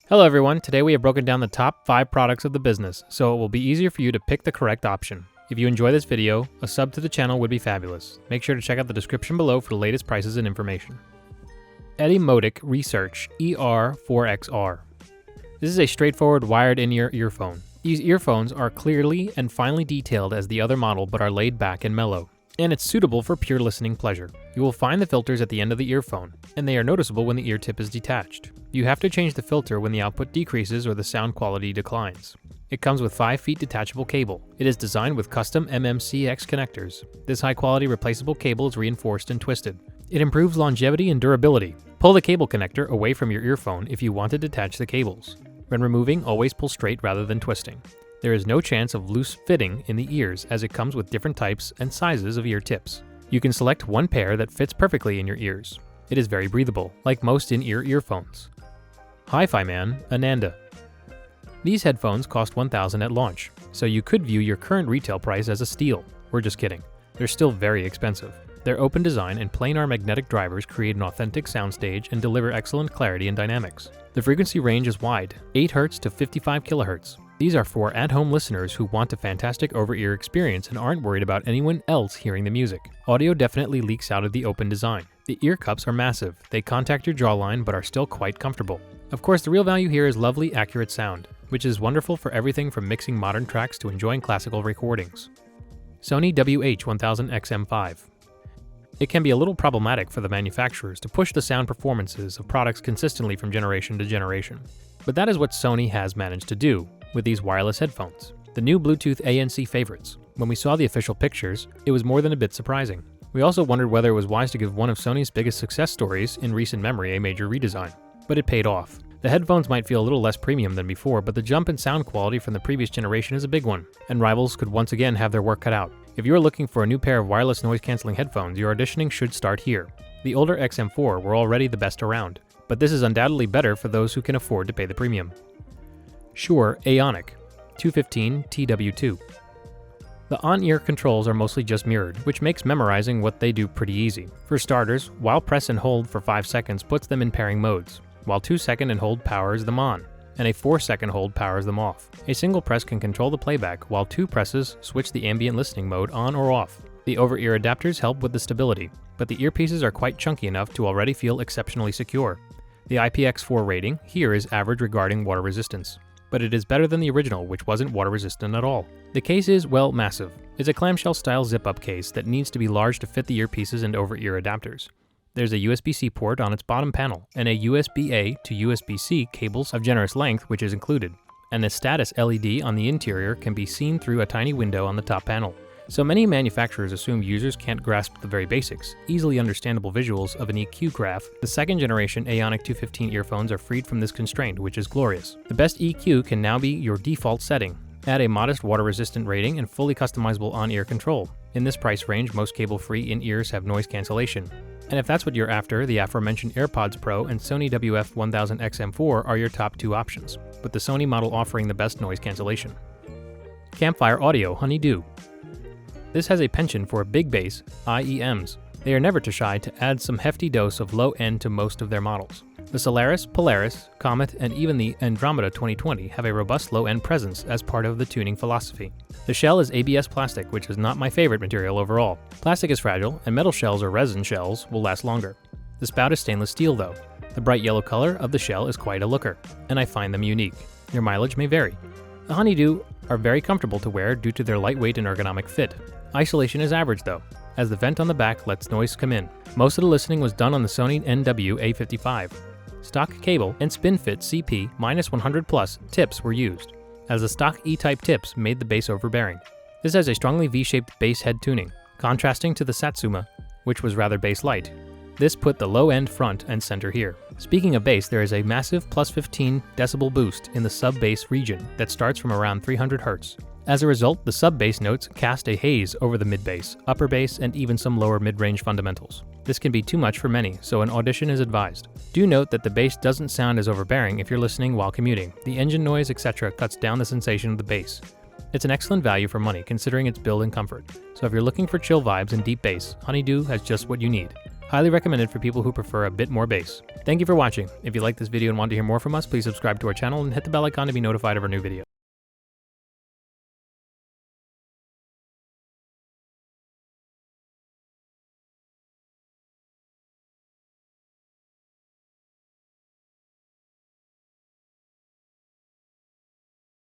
Hello everyone, today we have broken down the top 5 products of the business, so it will be easier for you to pick the correct option. If you enjoy this video, a sub to the channel would be fabulous. Make sure to check out the description below for the latest prices and information. Etymotic Research ER4 XR. This is a straightforward wired in-ear earphone. These earphones are clearly and finely detailed as the other model but are laid back and mellow. And it's suitable for pure listening pleasure. You will find the filters at the end of the earphone, and they are noticeable when the ear tip is detached. You have to change the filter when the output decreases or the sound quality declines. It comes with 5 feet detachable cable. It is designed with custom MMCX connectors. This high-quality replaceable cable is reinforced and twisted. It improves longevity and durability. Pull the cable connector away from your earphone if you want to detach the cables. When removing, always pull straight rather than twisting. There is no chance of loose fitting in the ears as it comes with different types and sizes of ear tips. You can select one pair that fits perfectly in your ears. It is very breathable, like most in-ear earphones. HIFIMAN Ananda. These headphones cost $1,000 at launch, so you could view your current retail price as a steal. We're just kidding. They're still very expensive. Their open design and planar magnetic drivers create an authentic soundstage and deliver excellent clarity and dynamics. The frequency range is wide, 8 Hz to 55 kHz. These are for at-home listeners who want a fantastic over-ear experience and aren't worried about anyone else hearing the music. Audio definitely leaks out of the open design. The ear cups are massive. They contact your jawline but are still quite comfortable. Of course, the real value here is lovely, accurate sound, which is wonderful for everything from mixing modern tracks to enjoying classical recordings. Sony WH-1000XM5. It can be a little problematic for the manufacturers to push the sound performances of products consistently from generation to generation. But that is what Sony has managed to do with these wireless headphones, the new Bluetooth ANC favorites. When we saw the official pictures, it was more than a bit surprising. We also wondered whether it was wise to give one of Sony's biggest success stories in recent memory a major redesign. But it paid off. The headphones might feel a little less premium than before, but the jump in sound quality from the previous generation is a big one, and rivals could once again have their work cut out. If you are looking for a new pair of wireless noise-canceling headphones, your auditioning should start here. The older XM4 were already the best around, but this is undoubtedly better for those who can afford to pay the premium. Shure AONIC 215 TW2. The on-ear controls are mostly just mirrored, which makes memorizing what they do pretty easy. For starters, while press and hold for 5 seconds puts them in pairing modes, while 2-second and hold powers them on, and a 4-second hold powers them off. A single press can control the playback, while 2 presses switch the ambient listening mode on or off. The over-ear adapters help with the stability, but the earpieces are quite chunky enough to already feel exceptionally secure. The IPX4 rating here is average regarding water resistance, but it is better than the original, which wasn't water resistant at all. The case is, well, massive. It's a clamshell style zip-up case that needs to be large to fit the earpieces and over-ear adapters. There's a USB-C port on its bottom panel, and a USB-A to USB-C cables of generous length which is included, and the status LED on the interior can be seen through a tiny window on the top panel. So many manufacturers assume users can't grasp the very basics, easily understandable visuals of an EQ graph. The second generation AONIC 215 earphones are freed from this constraint, which is glorious. The best EQ can now be your default setting. Add a modest water-resistant rating and fully customizable on-ear control. In this price range, most cable-free in-ears have noise cancellation. And if that's what you're after, the aforementioned AirPods Pro and Sony WF-1000XM4 are your top 2 options, with the Sony model offering the best noise cancellation. Campfire Audio Honeydew. This has a penchant for big bass IEMs. They are never too shy to add some hefty dose of low end to most of their models. The Solaris, Polaris, Comet, and even the Andromeda 2020 have a robust low-end presence as part of the tuning philosophy. The shell is ABS plastic, which is not my favorite material overall. Plastic is fragile, and metal shells or resin shells will last longer. The spout is stainless steel though. The bright yellow color of the shell is quite a looker, and I find them unique. Your mileage may vary. The Honeydew are very comfortable to wear due to their lightweight and ergonomic fit. Isolation is average though, as the vent on the back lets noise come in. Most of the listening was done on the Sony NW-A55. Stock cable and SpinFit CP-100+ tips were used, as the stock E-type tips made the bass overbearing. This has a strongly V-shaped bass head tuning, contrasting to the Satsuma, which was rather bass light. This put the low-end front and center here. Speaking of bass, there is a massive plus 15 decibel boost in the sub-bass region that starts from around 300 Hz. As a result, the sub-bass notes cast a haze over the mid-bass, upper bass, and even some lower mid-range fundamentals. This can be too much for many, so an audition is advised. Do note that the bass doesn't sound as overbearing if you're listening while commuting. The engine noise, etc. cuts down the sensation of the bass. It's an excellent value for money considering its build and comfort. So if you're looking for chill vibes and deep bass, Honeydew has just what you need. Highly recommended for people who prefer a bit more bass. Thank you for watching. If you liked this video and want to hear more from us, please subscribe to our channel and hit the bell icon to be notified of our new videos.